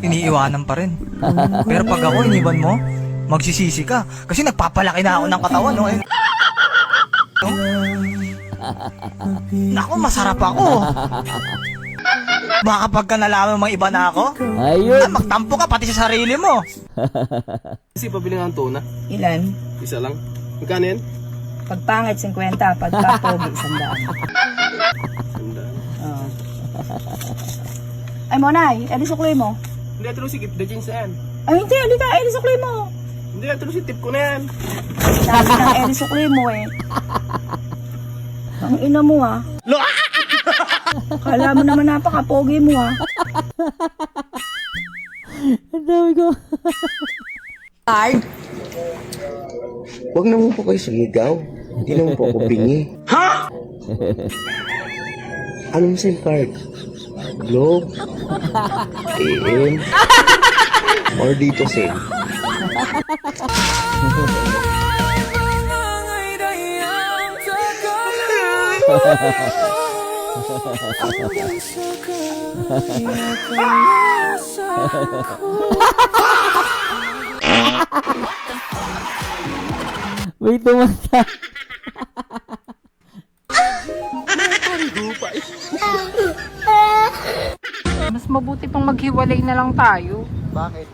iniiwanan pa rin. Pero pag ako iniwan mo, magsisisi ka. Kasi nagpapalaki na ako ng katawan, no? Naku, masarap ako. Baka pagka nalaman mga iba na ako, Ayun. magtampo ka pati sa sarili mo. Kasi pabili nga ng tuna. Ilan? Isa lang. Magkano yan? Pag pangit, 50. Pag papogi, 100. Sandaan. Oh. Ay, Monay, edi sukli mo. Hindi, ito si gift the jeans na yan. Ay, hindi, ka, edi sukli mo. Hindi, ito si tip ko na yan. Sabi ng edi sukli mo eh. Ang ina mo ha. Kala mo naman napaka-pogi mo ha. Ang dami ko. Huwag naman po kayo sumigaw. Hindi naman po ako bingi. Ha? Anong SIM card? Globe? AM? Or dito SIM? May tumata. Mas mabuti pang maghiwalay na lang tayo. Bakit?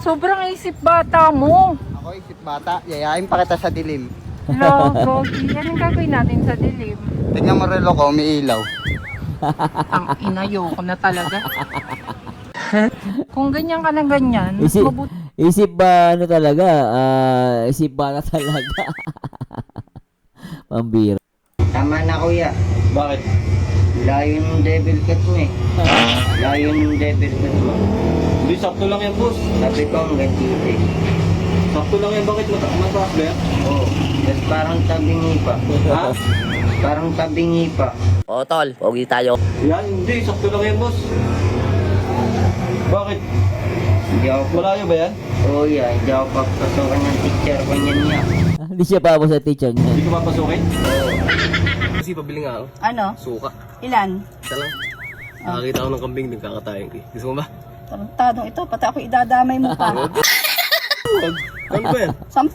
Sobrang isip bata mo. Ako isip bata, yayain pa kita sa dilim. Hello, Gogi. Yan ang gagawin natin sa dilim. Tignan mo relo ko, umiilaw. Ang inayo ko na talaga. Kung ganyan ka na ganyan, mas Isip, mabuti. isip ba ano talaga? Isip ba na talaga? Pambira. Tama na kuya. Bakit? Layo ng devil cut mo eh. Layo ng devil cut mo. Hindi, sakto lang yan, boss. Sabi ko ang gantite. Sakto lang yan. Bakit mataas ba yan? Oo. Tapos parang tabingi pa. Ha? Parang tabingi pa. O tol, pogi tayo. Yan, hindi. Sakto lang yan, boss. Bakit? Hindi ako Malayo ba yan? Oo yan, hindi ako papasokan ng teacher ko niyan niya. Hindi siya pa sa teacher niya. Hindi ko papasukin? Kasi pabili nga ako. Ano? Suka. Ilan? Isa lang. Nakakita ako ng kambing din kakatayin ko. Gusto mo ba? Tarantadong ito, pati ako idadamay mo pa. Ano ba yan? 10.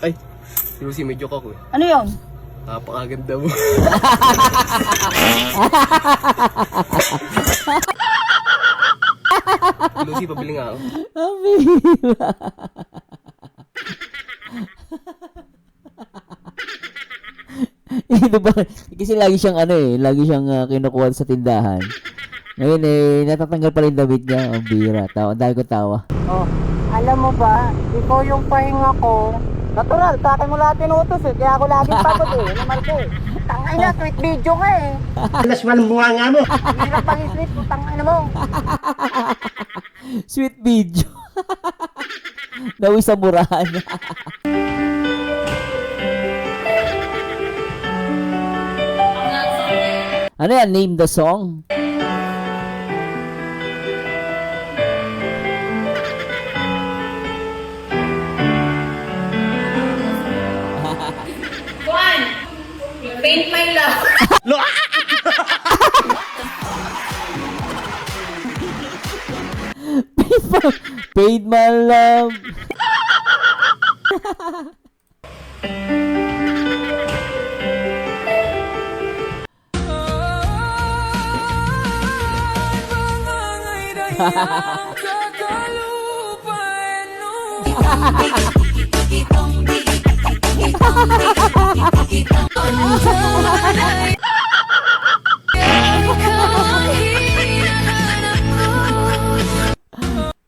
Ay, si medyo ako eh. Ano yun? Napakaganda mo. Lucy, pabili nga ako. Pambira. Ito ba? Kasi lagi siyang lagi siyang kinukuha sa tindahan. Ngayon natatanggal pa rin damit niya. Ang bira. Tawa, dahil ko tawa. Oh, alam mo ba, ikaw yung pahinga ko. Natural, sa akin mo lahat tinutos eh. Kaya ako laging pagod eh. Naman ko eh. Tangay na, sweet video ka eh. Alas walang bunga nga mo. Hirap pang i-sleep mo, tangay na mo. Sweet video. Nawi sa murahan. Ano yan? Name the song? Paint my love. Paid my love.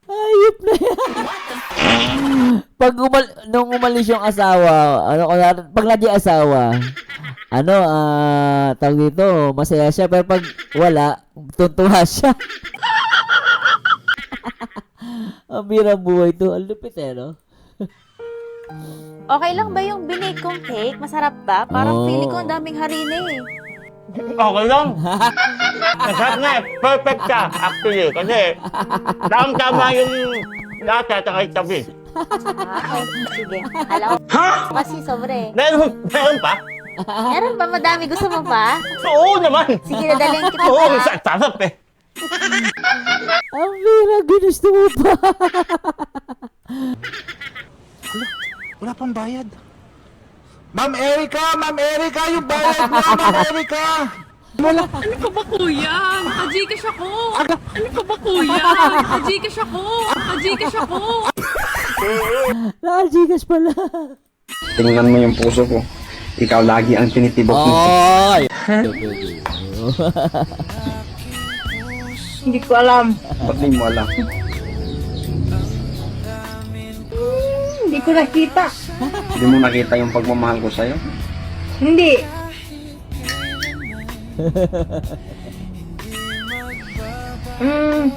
Ayop na yan. Nung umalis yung asawa, pag naging asawa, tawag dito, masaya siya, pero pag wala, tuntuha siya. Ang birang buhay to. Ang lupit no? Okay lang ba yung binake kong cake? Masarap ba? Parang feeling ko ang daming harina eh. Okay lang. Masarap na eh. Perfect ka, actually. Kasi, tama yung lasa at yung tabi. Sige. Alam ko. Kasi sobre. Meron pa? Meron ba? Madami. Gusto mo pa? Oo naman. Sige, dadalhin kita Oo, pa. sarap eh. Ang bira, ginusto mo pa. Wala pang bayad. Ma'am Erica, yung bayad mo, Ma'am Erica. Ano ka ba kuya? Naka-Gcash ako. Ano ka ba kuya? Naka-Gcash ako. Naka-Gcash ako. Naka-Gcash pala. Tingnan mo yung puso ko. Ikaw lagi ang tinitibok mo. Ay! Hindi ko alam. Ba't di mo alam? Hindi ko nakita. Hindi mo nakita yung pagmamahal ko sa'yo? Hindi.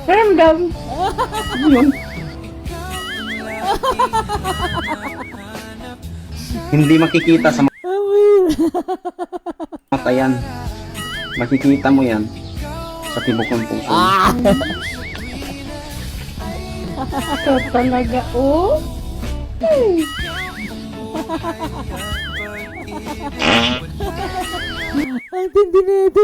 Ramdam. Hindi makikita sa Ang bira. mata yan. Makikita mo yan sa tibok ng puso. Ah! Ito talaga, oh. Ang tindi na ito.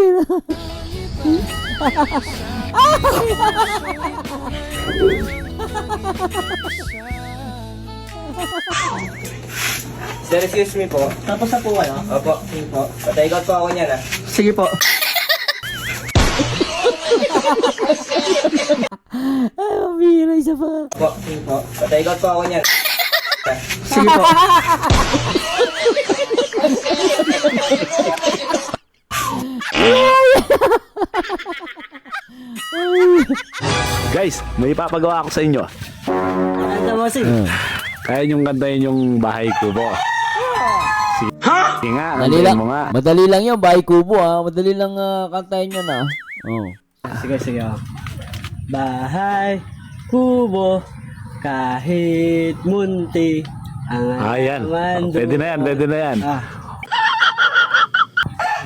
Sir, excuse me po. Tapos na po kayo? Opo. Sige po. Patay-ikot po ako niyan, Sige po. Ay, ang bira, isa pa. Opo. Sige po. Patay-ikot po ako niyan. Sige po. Guys, may ipapagawa ako sa inyo. Kaya niyong kantahin yung bahay kubo. Sige, sige nga, Madali kantahin lang. mo nga. Madali lang yun, bahay kubo ha. Madali lang kantahin yun ha. Oh. Sige. Bahay, kubo, kahit munti. Ayan. Pwede na yan.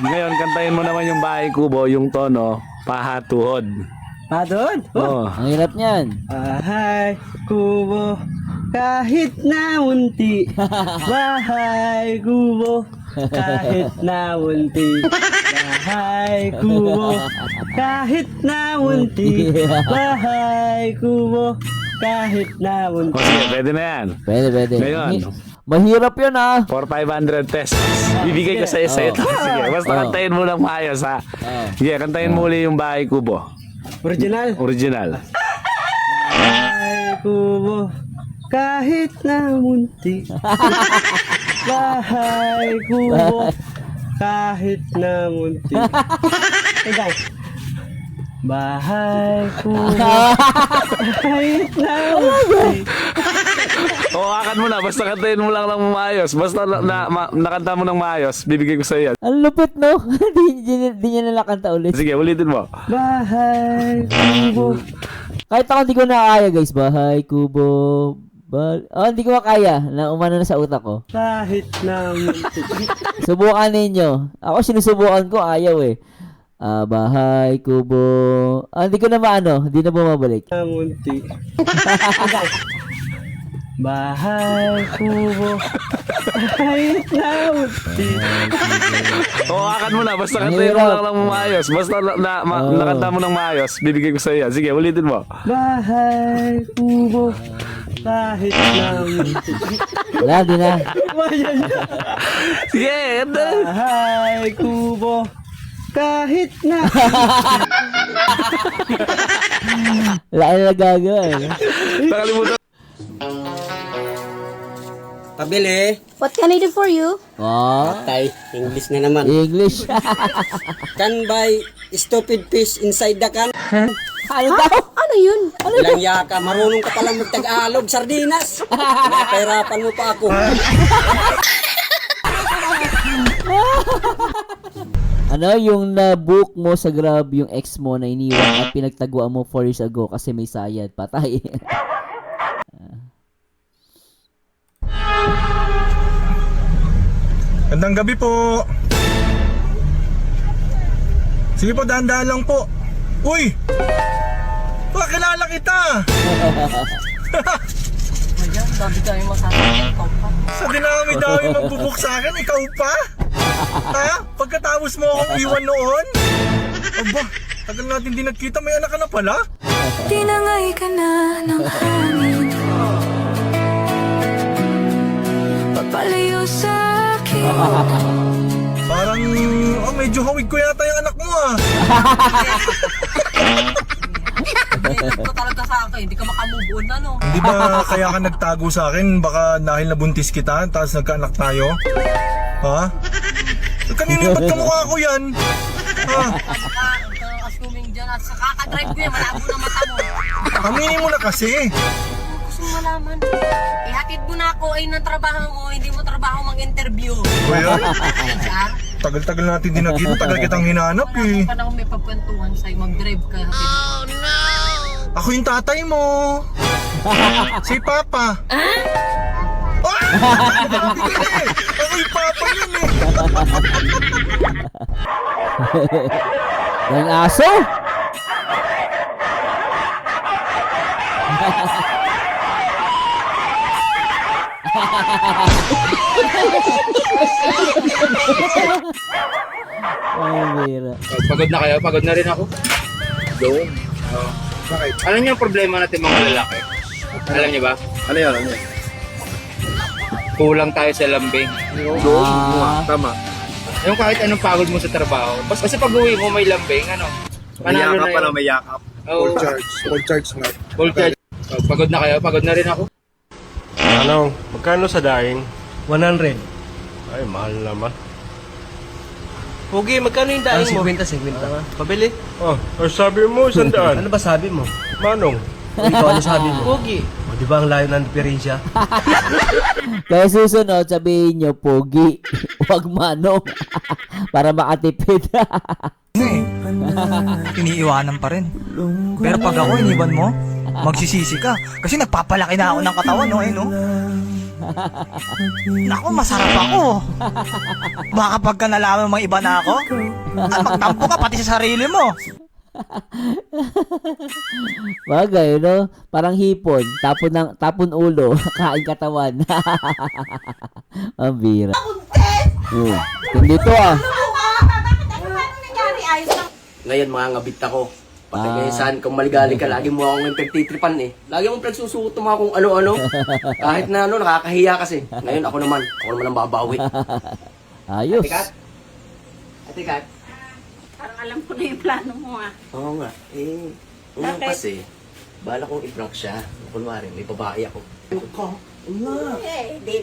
Ngayon, kantahin mo naman yung bahay kubo, yung tono, pahatuhod. Doon? Oh. Ang hirap niyan. Bahay, kubo, kahit na munti. Bahay, kubo, kahit na munti. Bahay, kubo, kahit na munti. Bahay, kubo, kahit na munti. O sige, pwede na yan. Pwede. Ngayon. Mahirap yun ha. For 500 pesos. Bibigay ko sa isa ito. Sige, basta kantahin mo lang maayos ha. Sige, kantahin mo uli yung bahay kubo. Original. Bahay, kubo, kahit na munti. Bahay, kubo, kahit na munti. Ikaw. Bahay, kubo, kahit na munti. Hawakan mo na, basta kantahin mo lang ng maayos. Basta nakanta mo ng maayos, bibigay ko sa iyo. Ang lupit no. Di niya nalakanta ulit. Sige, ulitin mo. Bahay, kubo. Kahit ako hindi ko na kaya guys. Bahay kubo. Hindi ko makaya. Na umano na sa utak ko. Kahit na munti. Subukan ninyo. Ako sinusubukan ko, ayaw eh. Bahay kubo. Hindi ko na maano. Hindi na bumabalik. Na munti. Bahay, kubo, kahit na munti. Hawakan mo na, basta kantahin mo lang ng maayos. Basta nakanta mo ng maayos, bibigay ko sa iyo. Sige, ulitin mo. Bahay, kubo, kahit na munti. Wala, di na. Sige, ito. Bahay, kubo, kahit na Wala na nagagawa eh. Nakalimutan. Pabili. What can I do for you? Tay, English na naman. English. Can buy stupid fish inside the can. Ano daw? Ano yun? Ilang yaka, marunong ka palang magtag-alog, sardinas. Napahirapan mo pa ako. Ano yung na-book mo sa Grab yung ex mo na iniwan at pinagtaguan mo 4 years ago kasi may sayad, patay. Gandang gabi po. Sige po, dahan-dahan lang po. Uy! Kilala kita! Sa dinami-dami magbubuk sa akin, ikaw pa? Ha? Pagkatapos mo akong iwan noon? Aba, Tagal natin di nagkita, may anak ka na pala? Tinangay ka na ng hangin. Papalayo sa akin. Parang, medyo hawig ko yata yung anak mo ah. Ito talaga sa akin, hindi ka makamove on, ano? Hindi ba kaya ka nagtago sa akin? Baka dahil nabuntis kita, tapos nagkaanak tayo? Ha? Kanina ba't kamukha ko yan? Ha? Assuming dyan at sa kakadrive ko yan, malabo na mata mo. Aminin mo na kasi. Gusto mo malaman? Ihatid mo na ako ay ng trabaho mo, hindi mo trabaho mag-interview. Ba yan? Sir? Tagal-tagal natin din nagkita, tagal kitang hinanap eh. Pa na akong may pagkwentuhan sa'yo, mag-drive ka. Oh no! Ako yung tatay mo. Si Papa. Ah! Ako yung Papa yun eh. Yung aso? Ay, bira. Pagod na kayo? Pagod na rin ako. Doon. Bakit? Alam niyo ang problema natin mga lalaki? Alam niyo ba? Ano yan? Ano yan? Kulang tayo sa lambing. Doon. Tama. Yung kahit anong pagod mo sa trabaho, basta pag uwi mo may lambing, ano? May Panalo yakap na pala, yun. may yakap. Full charge. Full charge. Pagod na kayo? Pagod na rin ako. Ano? Magkano sa daing? 100. Ay, mahal naman. Pogi, magkano yung daing mo? 50. Pabili. Oh, sabi mo, 100. Ano ba sabi mo? Manong? Ikaw ano sabi mo? Pogi. O di ba ang layo ng diferensya? Kaya susunod, sabihin nyo, pogi. Huwag manong. Para makatipid. Iniiwanan pa rin. Pero pag ako iniwan mo, magsisisi ka. Kasi nagpapalaki na ako ng katawan, no? Eh, no? Naku, masarap ako. Baka pagka nalaman mga iba na ako, at magtampo ka pati sa sarili mo. Bagay, no? Parang hipon. Tapon ulo. Kain katawan. Ang bira. Hindi to ah. Ngayon mga ngabit ako. Pati ngayon saan, kung maligali ka, lagi mo akong nagtitripan eh. Lagi mong pinagsusuot mo kung ano-ano. Kahit na ano, nakakahiya kasi. Ngayon ako naman ang babawi. Ayos. Ate Kat. Parang alam ko na yung plano mo ah. Oo nga. Ngayon kasi, bala kong i-prank siya. Kunwari, may babae ako. Di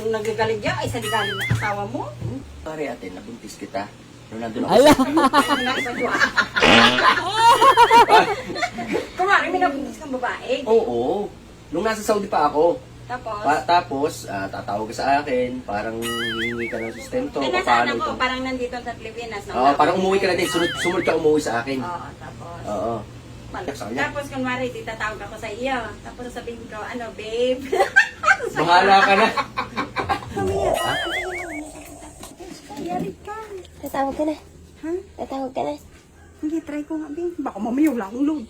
nagagaling dyan, ay sa ligaling na kasawa mo. Pare ate, nabuntis kita. Nung nandun ako Ala. Kumari, may nabuntis kang babae. Oo. Nung nasa Saudi pa ako. Tapos, Tapos, tatawag ka sa akin, parang hihingi ka ng sustento. nasaan ako? Parang nandito sa Pilipinas. Oo, parang umuwi ka na din. Sumunod ka umuwi sa akin. Oo, tapos. Oo. Sa kanya. Tapos, kunwari, titatawag ako sa iyo. Tapos sabihin ko, ano, babe? Bahala ka na. Yari ka. Tatawag ka na. Ha? Tatawag ka na. Hindi, try ko nga, babe. Baka mamaya wala akong load.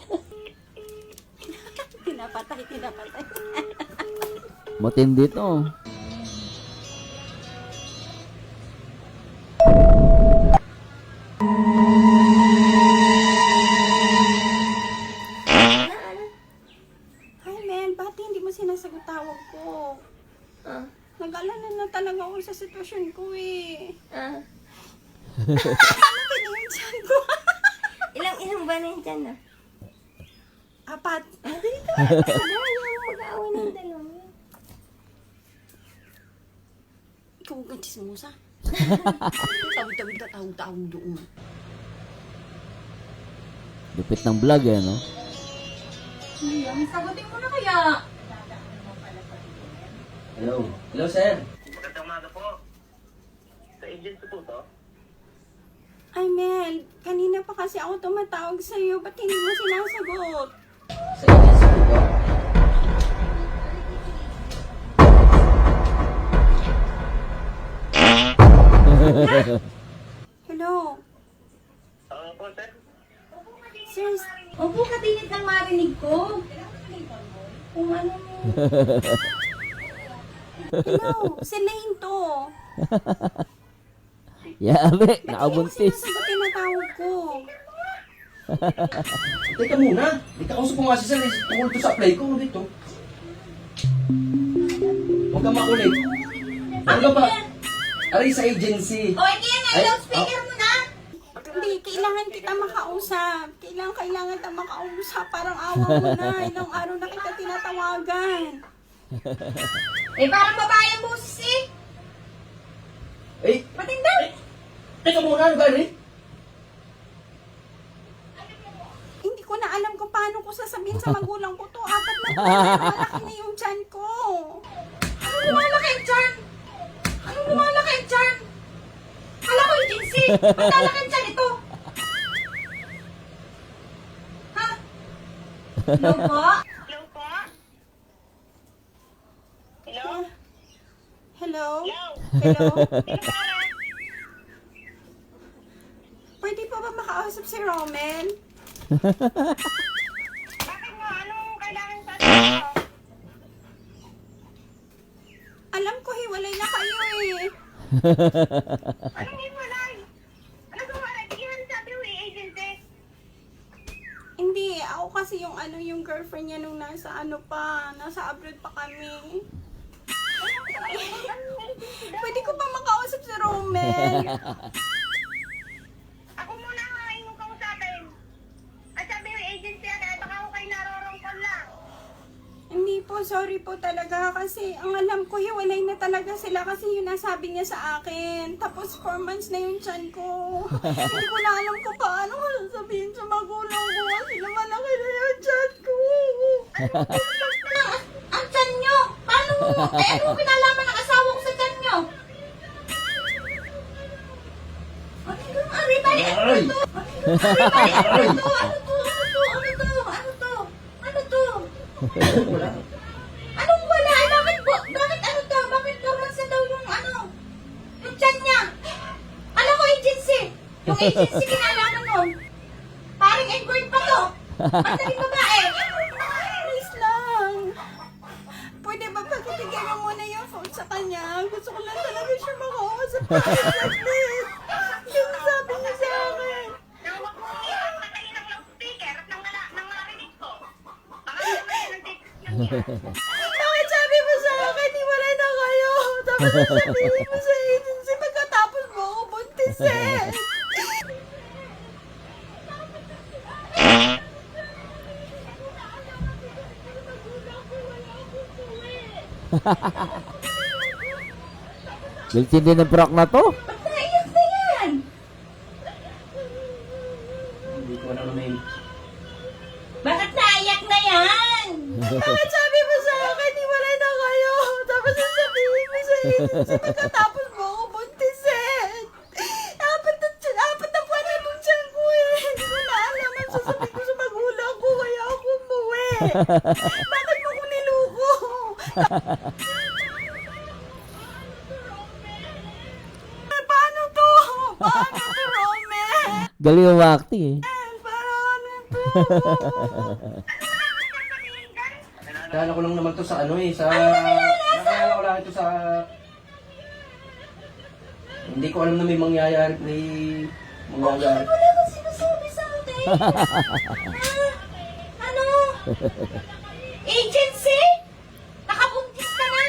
Tinapatay. Matindi to. Hi, Mel. Ba't hindi mo sinasagot tawag ko? Nag-alala na talaga ako sa sitwasyon ko eh. Ano ba yung tiyan ko? Ilang ba na yung dyan na? 4. Mag-aaway ng dalawa. Ikaw ang chismosa. Tawid-tawid ka tawag doon. Lupit ng vlog eh, no? Sagutin mo na kaya. Hello. Hello, sir. Ay, Mel. Kanina pa kasi ako tumatawag sa'yo. Ba't hindi mo sinasagot? Sa agency po ba? Hello? Sir, Opo, katingit lang marinig ko. kung ano mo. Hello? Si Lane to. Yari, Ba't hindi mo nakabuntis. sinasagot tinatawag ko? Teka muna. Ikausap ko nga si Sir. Tungkol to sa apply ko dito. Huwag kang makulit. Ano ka ba? Aray sa agency. O, hindi yan. Ay, Loudspeaker mo na. Hindi, kailangan kita makausap. Kailangan kita makausap. Parang awa mo na. Ilang araw na kita tinatawagan. Parang babae ang boses eh. Matindang. Teka muna. Ano ba rin? Hindi ko na alam kung paano ko sasabihin sa magulang ko to. 4 na buwan, malaki na yung tiyan ko. Anong lumalaki yung tiyan? Anong lumalaki yung tiyan? Kala ko yung jinsi. Ang lalaki yung tiyan ito. Ha? Hello po? Hello po? Hello? Hello? Hello? Pwede po ba makausap si Roman? Bakit nga? Anong kailangan sa atin? Alam ko, hiwalay na kayo eh. Anong hiwalay? Anong hiwalay? Hindi yan sabi mo agency. Hindi, ako kasi yung yung girlfriend niya nung nasa abroad pa kami. Pwede ko ba makausap si Roman? Ako muna nga yung kausapin. At sabi yung agency na baka ako kayo narorongkol lang. Hindi po, sorry po talaga kasi ang alam ko hiwalay na talaga sila kasi yun nasabi niya sa akin. Tapos 4 months na yung tiyan ko. Hindi ko na alam kung paano ko sasabihin sa magulang ko kasi malaki na yung tiyan ko. Ang tiyan nyo? Paano mo? Ano mo kinalaman ng asawa ko sa tiyan nyo? Ano to? Anong wala? Bakit po? Bakit ano to? Bakit 4 months na daw yung yung tiyan niya? Alam ko agency. Yung agency kinalaman nun. Parang Edward pa to. Ba't naging babae? Please lang. Pwede ba pagkibigay mo muna yung phone sa kanya? Gusto ko lang talaga siya makausap. Please. Yung sabi niya sa akin. Bakit sabi mo sa akin, hiwalay na kayo? Tapos sasabihin mo sa agency pagkatapos mo ako buntisin. Guilty din ng prank na to. Ba't naiyak na yan? Hindi ko alam naman. Bakit naiyak na yan? Bakit sabi mo sa akin, hiwalay na kayo? Tapos sasabihin mo sa agency pagkatapos mo ako buntisin. 4 na buwan na nung tiyan ko eh. Hindi ko na alam ang sasabihin ko sa magulang ko kaya ako umuwi. Bakit mo ko niluko? Paano to? Paano to, Roman? Galing umakting eh. Paano to? Kala ko lang naman to sa nakakala ko lang ito sa... Hindi ko alam na may mangyayari. Wala kang sinasabi sa atin. Ano? Agency? Nakabuntis ka na?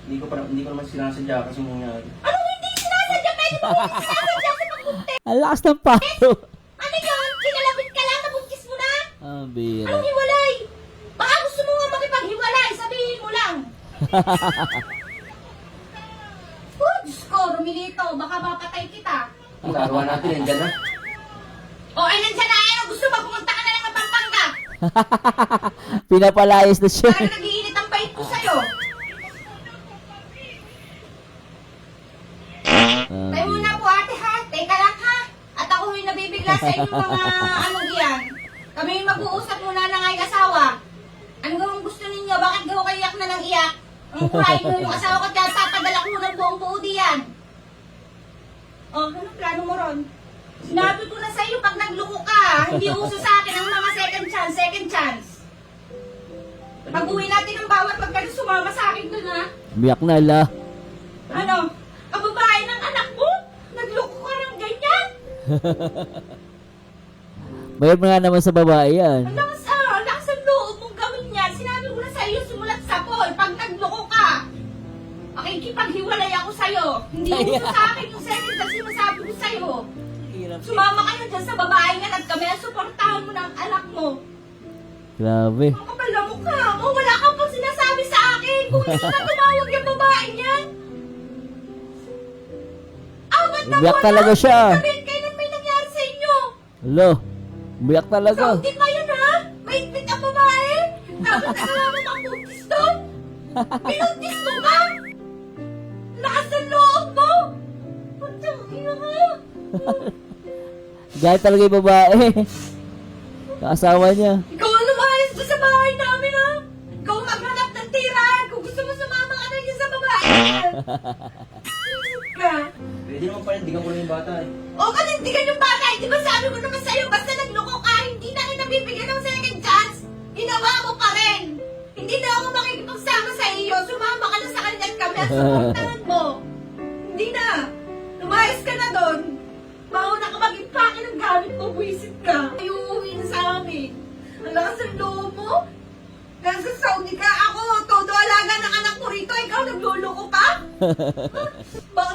Hindi ko naman sinasadya kasi mangyayari. Anong hindi sinasadya? Pwede mo sinasadya sa pagbuntis? Ang lakas ng pato. Ano yun? Kinalabit ka lang, nabuntis mo na? Ang bira. Anong hiwalay? Baka gusto mo nga makipaghiwalay, sabihin mo lang. Oh, Diyos ko, Romilito, baka mapatay kita. Ang larawan natin, nandyan na. O, ay nandiyan na, ano, gusto ba pumunta ka na lang ng Pampanga? Pinapalayas na siya. Parang nag-iinit ang bait ko sa'yo. Tayo muna po ate ha, teka lang ha. At ako yung nabibigla sa inyong mga anong iyan. Kami yung mag-uusap muna ng ay asawa. Ano gawang gusto ninyo? Bakit gawa kayo iyak na ng iyak? Ang kuhain nyo yung asawa ko dyan, papadala ko ng buong buo diyan. O, anong plano mo ron? Sinabi ko na sa'yo, pag nagloko ka, hindi uso sa akin ang mga second chance. Pag-uwi natin ng bawat pag kayo sumama sa akin dun ha. Umiyak na ala. Ano? Ang babae ng anak mo? Nagloko ka ng ganyan? Bayad mo nga naman sa babae yan. Lakas ang loob mong gawin yan. Sinabi ko na sa'yo, simulat sa Paul. Pag nagloko ka, makikipaghiwalay ako sa'yo. Hindi mo sa akin yung second na sinasabi ko sa'yo. Sumama ka na dyan sa babae nga at kami ang suportahan mo ng anak mo. Grabe. Ang kapal na mukha mo, wala kang pang sinasabi sa akin kung hindi ka tumawag yung babae niyan. Ba't Umiyak talaga siya. Sabihin kayo na may nangyari sa inyo. Alo, umiyak talaga. Hindi pa yun ha? Maigpit ang babae? Tapos nakalaman ang buntis doon? Pinuntis mo ba? Lakas ng loob mo? Putang ina ka. Gaya talaga yung babae. Kasawa niya. Ikaw ang lumayas doon sa bahay namin ha? Ikaw ang maghanap ng tirahan kung gusto mo sumama ka na yun sa babae. Pwede naman panindigan ko na yung bata eh. O kanindigan yung bata, di ba sabi ko naman sa'yo, basta nagloko ka, hindi na rin nabibigyan ng second chance, ginawa mo pa rin. Hindi na ako makikipagsama sa iyo, sumama ka na sa kanya at kami ang supportahan mo. Hindi na. Lumayas ka na doon. Mauna ka mag-impake ng gamit mo, buwisit ka. Ay, uuwi na sa amin. Ang lakas ng loob mo. Nasa Saudi ka, ako, todo alaga ng anak mo rito, ikaw nagluloko pa? Baka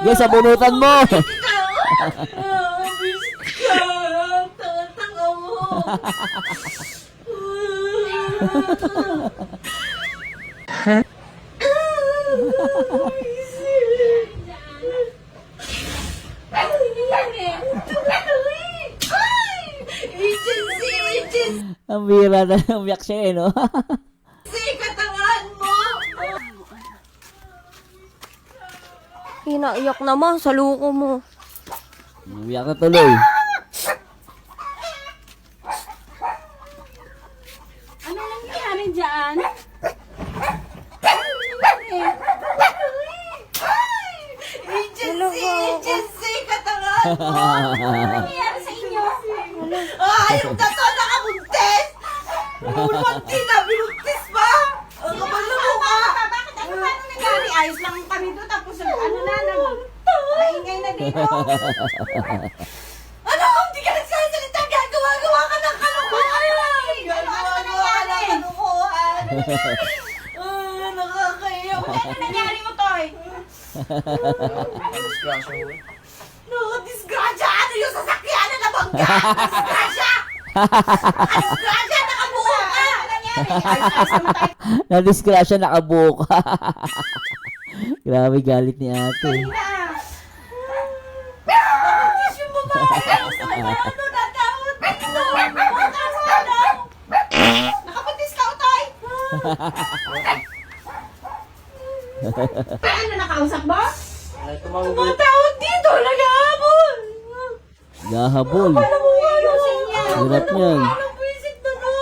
Yes, sabunutan mo. Tanga mo. Agency! Ang bira na umiyak siya eh, no? Katangahan mo! Hinaiyak naman sa luko mo. Umiyak na tuloy. Ano nangyari dyan? Agency! Katangahan mo! Ano nangyari sa inyo? Yung tato nakabuntis! Bunti na! Binuntis pa! Ang kapal na mukha! Bakit? Ano ba nangyari? Ayos lang kami doon tapos ano na maingay na dito. Ano? Hindi ka nagsasalita! Gagawa-gawa ka ng kalukuhan! Gagawa-gawa ka ng kalukuhan! Nakakaiyak! Ano nangyari mo, Toy? Disgrasya! Ano yung sasakyan na nabangga? Disgrasya! Disgrasya! Nakabuo ka! Ano nangyari? Na-disgrasya, nakabuo ka. Grabe galit ni ate. Nakabutis yung babae! Ano natawag dito? Bukas ka lang! Nakabutis ka, Utoy! Ano nakausap ba? Mga tawag dito! Nag-ahabol! Gahabol. Alam mo ayusin niya! Hirap niyan. Anong visit na no?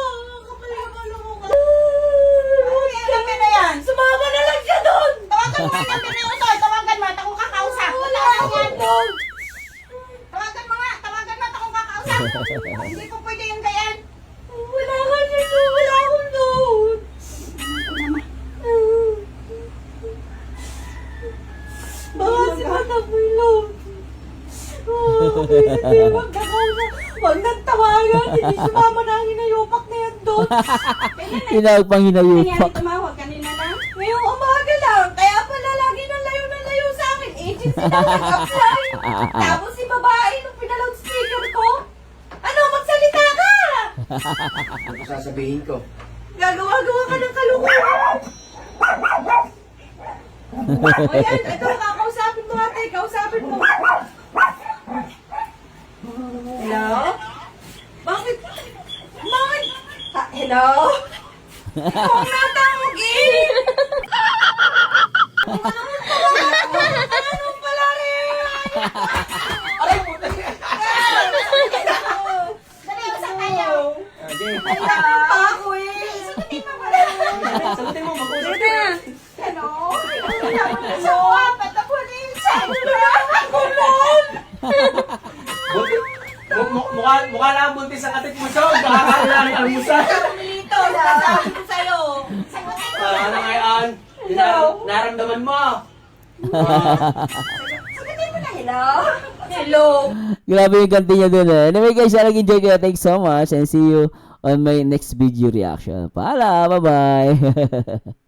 Alam ka na yan! Sumama na lang siya doon! Tawagan mo nga namin na Utoy! Tawagan mo at akong kakausap! Wala ka yan doon! Tawagan mo nga! Tawagan mo at akong kakausap! Hindi ko pwede yung gayan! Wala ka siya doon! Wala akong doon! Baka si Mata Bulog! Huwag nang tawagan! Hindi sumama na ang hinayupak na yan doon! Tinawag pang hinayupak. Tumawag kanina lang? Ngayong umaga lang, kaya pala lagi ng layo sa akin. Agency na nag-apply. Tapos si babae nung pinaloud-speaker ko. Ano, magsalita ka! Ano sasabihin ko? Gagawa-gawa ka ng kalukuhan. O yan, ito, kakausapin mo ate, kausapin mo. Hello? Bakit? Hello? Huwag na tawagin! Ano pala rin? Aray mo na yan! Dali, usap tayo! Kailangan pa ako eh! Sagutin mo pala! Sagutin mo, mag-usap Dito na! Hello? Sa wapat na pulis! Ang kulon! Mukha lang ang buntis ang atik mo siya. Nakakaalala ng almusal. Dito, sasabi ko sa'yo. Sagutin mo na! Ano ngayon? Naramdaman mo. Sagutin mo na Hello? Hello? Grabe yung ganti niya dun eh. Anyway guys, sana nag-enjoy kayo. Thanks so much and see you on my next video reaction. Paalam, bye-bye.